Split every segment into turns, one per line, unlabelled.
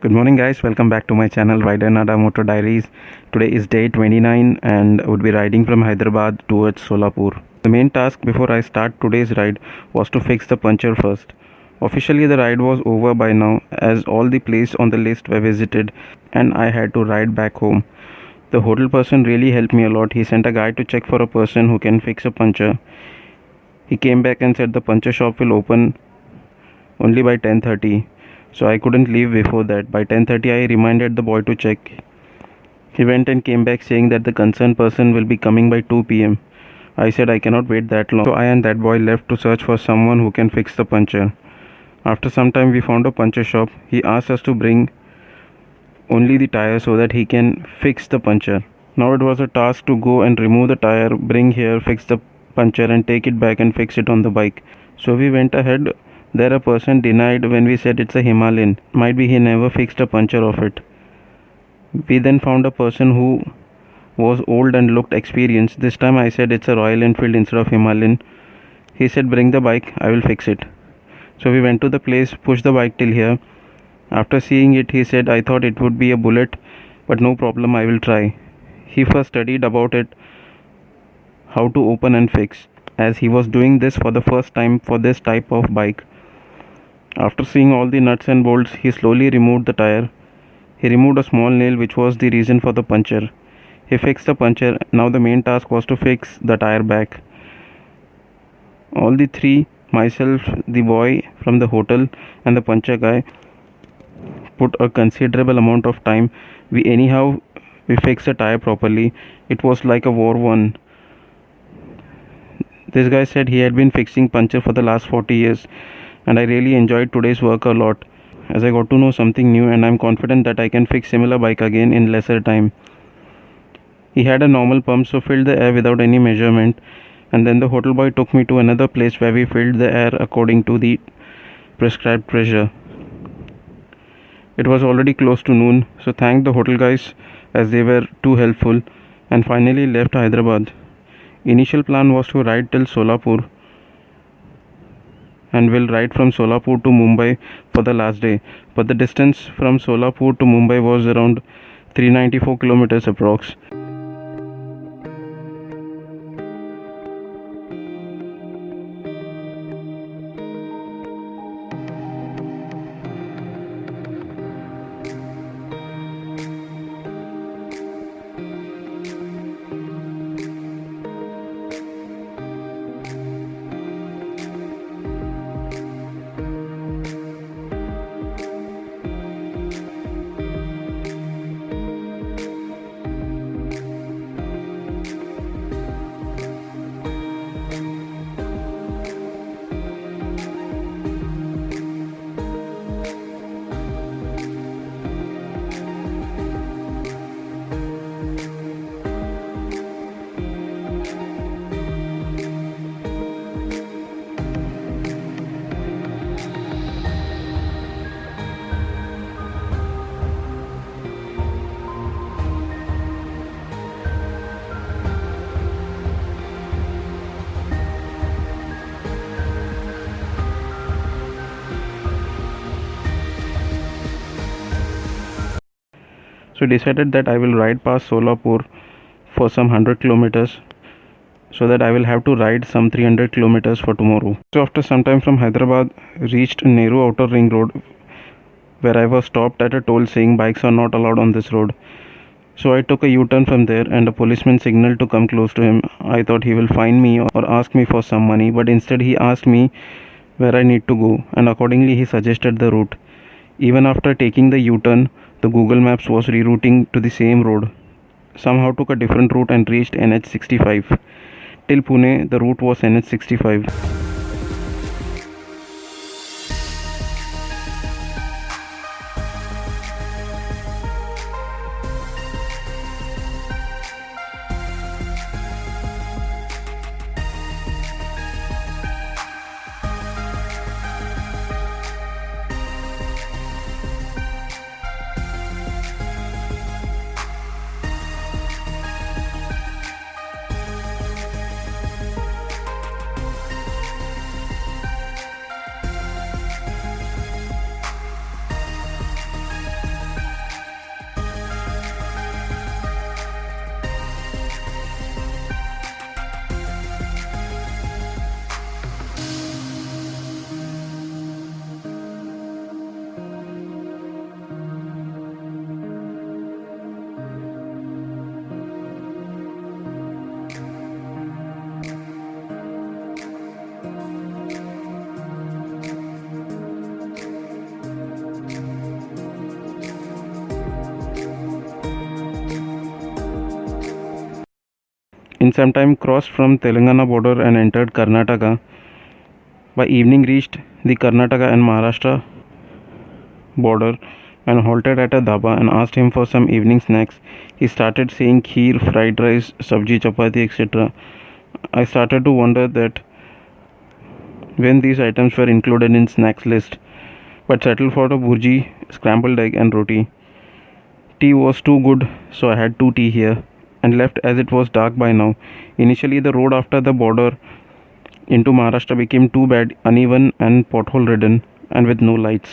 Good morning, guys. Welcome back to my channel, Rider Nada Motor Diaries. Today is day 29 and I would be riding from Hyderabad towards Solapur. The main task before I start today's ride was to fix the puncture first. Officially, the ride was over by now as all the places on the list were visited and I had to ride back home. The hotel person really helped me a lot. He sent a guy to check for a person who can fix a puncture. He came back and said the puncture shop will open only by 10:30. So I couldn't leave before that. By 10:30 I reminded the boy to check. He went and came back saying that the concerned person will be coming by 2 p.m. I said I cannot wait that long. So I and that boy left to search for someone who can fix the puncture. After some time we found a puncture shop. He asked us to bring only the tire so that he can fix the puncture. Now it was a task to go and remove the tire, bring here, fix the puncture and take it back and fix it on the bike. So we went ahead. There a person denied when we said it's a Himalayan. Might be he never fixed a puncture of it. We then found a person who was old and looked experienced. This time I said it's a Royal Enfield instead of Himalayan. He said bring the bike, I will fix it. So we went to the place, pushed the bike till here. After seeing it he said I thought it would be a bullet, but no problem, I will try. He first studied about it, how to open and fix, as he was doing this for the first time for this type of bike. After seeing all the nuts and bolts, he slowly removed the tire. He removed a small nail which was the reason for the puncture. He fixed the puncture. Now the main task was to fix the tire back. All the three, myself, the boy from the hotel and the puncture guy, put a considerable amount of time. We fixed the tire properly. It was like a war won. This guy said he had been fixing puncture for the last 40 years. And I really enjoyed today's work a lot as I got to know something new and I'm confident that I can fix similar bike again in lesser time. He had a normal pump so filled the air without any measurement, and then the hotel boy took me to another place where we filled the air according to the prescribed pressure. It was already close to noon, so thanked the hotel guys as they were too helpful, and finally left Hyderabad. Initial plan was to ride till Solapur and will ride from Solapur to Mumbai for the last day, but the distance from Solapur to Mumbai was around 394 kilometers approx. So decided that I will ride past Solapur for some 100 kilometers so that I will have to ride some 300 kilometers for tomorrow. So after some time from Hyderabad, reached Nehru Outer Ring Road where I was stopped at a toll saying bikes are not allowed on this road. So I took a U-turn from there and a policeman signaled to come close to him. I thought he will fine me or ask me for some money, but instead he asked me where I need to go and accordingly he suggested the route. Even after taking the U-turn, the Google Maps was rerouting to the same road. Somehow took a different route and reached NH65. Till Pune, the route was NH65. and sometime crossed from Telangana border and entered Karnataka. By evening reached the Karnataka and Maharashtra border and halted at a dhaba and asked him for some evening snacks. He started saying kheer, fried rice, sabji, chapati, etc. I started to wonder that when these items were included in snacks list, but settled for a burji, scrambled egg and roti. Tea was too good, so I had two tea here and left as it was dark by now. Initially, the road after the border into Maharashtra became too bad, uneven and pothole ridden, and with no lights.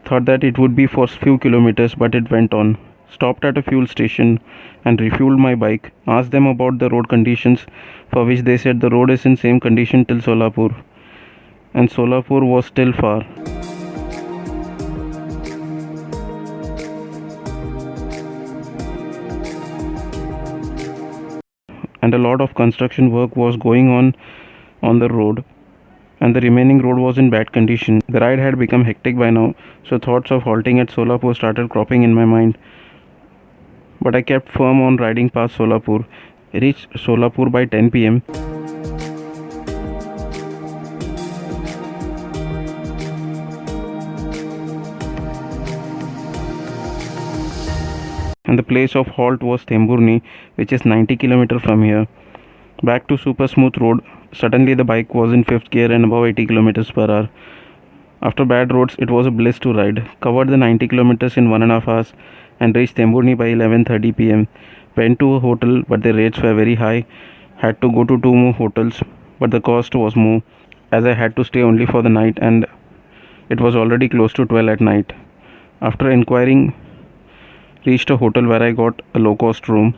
Thought that it would be for few kilometers, but it went on. Stopped at a fuel station and refueled my bike. Asked them about the road conditions, for which they said the road is in same condition till Solapur, and Solapur was still far. And a lot of construction work was going on the road, and the remaining road was in bad condition. The ride had become hectic by now, so thoughts of halting at Solapur started cropping in my mind. But I kept firm on riding past Solapur. Reached Solapur by 10 pm. And the place of halt was Themburni, which is 90 km from here. Back to super smooth road. Suddenly the bike was in 5th gear and above 80 km per hour. After bad roads, it was a bliss to ride. Covered the 90 km in 1.5 hours and reached Themburni by 11:30 pm. Went to a hotel, but the rates were very high. Had to go to two more hotels, but the cost was more, as I had to stay only for the night and it was already close to 12 at night. After inquiring, reached a hotel where I got a low-cost room.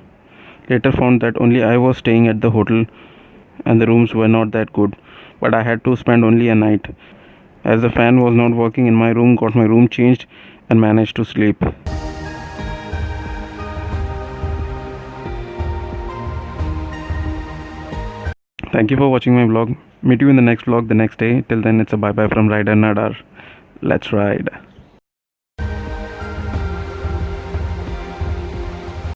Later found that only I was staying at the hotel and the rooms were not that good, but I had to spend only a night. As the fan was not working in my room, got my room changed and managed to sleep. Thank you for watching my vlog. Meet you in the next vlog the next day. Till then, it's a bye bye from Rider Nadar. Let's ride.